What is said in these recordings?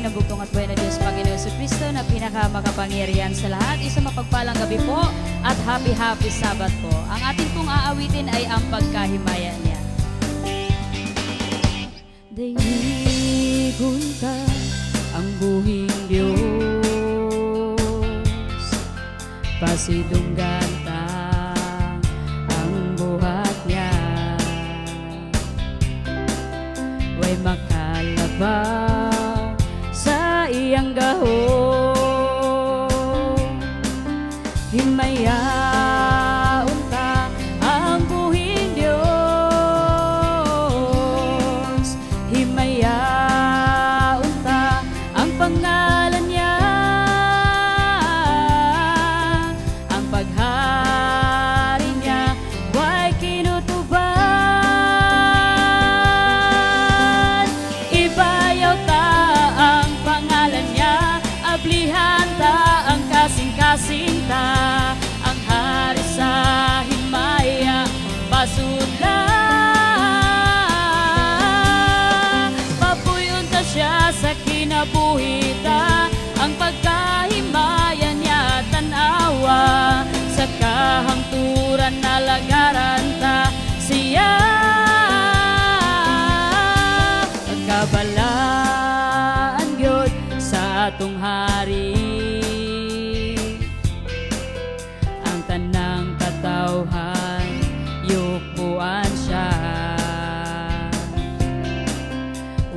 Purihin ang bugtong at buhay na Diyos Panginoon Jesucristo na pinakamakapangyarihan sa lahat. Isang mapagpalang gabi po at happy Sabbath po. Ang ating pong aawitin ay ang pagkahimayan niya. Daynigunta ang buhing Diyos, pasidunggan ang buhat niya, way makalabaw sa iyang gahong. Himayaon ta ang buhing Diyos, himayaon ta ang pangalan niya, ang paghari niya way kinutuban. Ibayaw ta ang pangalan niya, ablihan ta ang kasing-kasing ta, ang hari sa himaya pasula. Papuyon ta siya sa kinabuhita, ang pagkahimaya niya tanawa, sa kahangturan na lagaran ta siya. Kabalaan gyud sa atong hari, ang tanang katawhan yupuan siya,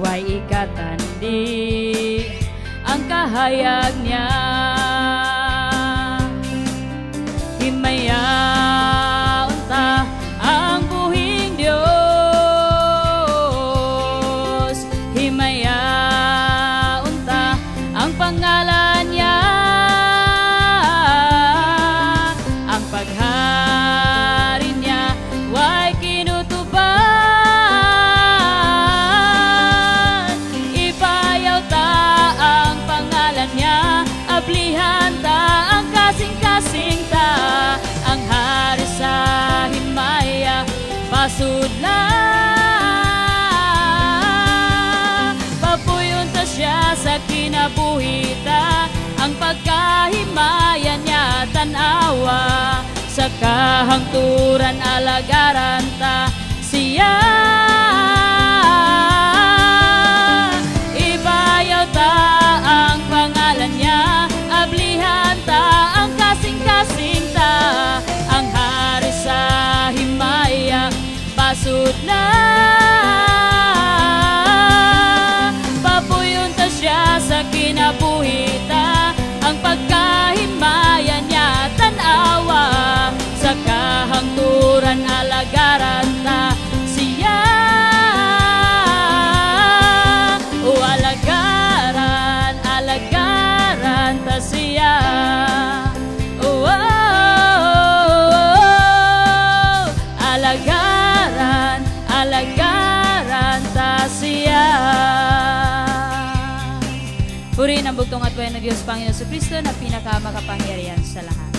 way ikatandi ang kahayag niya. Himayaon ta ang buhing Diyos, himayaon ta ang pangalan niya, ang paghari niya way kinutuban. Ibayaw ta ang pangalan niya, ablihan ta ang kasing-kasing ta, ang hari sa himaya pasudla. Papuyon ta siya sa kinabuhita, ang pagkahimaya niya tanawa, sa kahangturan alagaran ta siya. Ibayaw ta ang pangalan niya, ablihan ta ang kasing-kasing ta, ang hari sa himaya pasudla. Papuyon ta siya sa kinabuhita, ang pagkahimaya niya tanawa, sa kahangturan alagaran ta siya. O alagaran, alagaran ta siya. Alagaran, alagaran ta siya. Purihin ang bugtong at buhay na Diyos Panginoon Jesucristo na pinakamakapangyarihan sa lahat.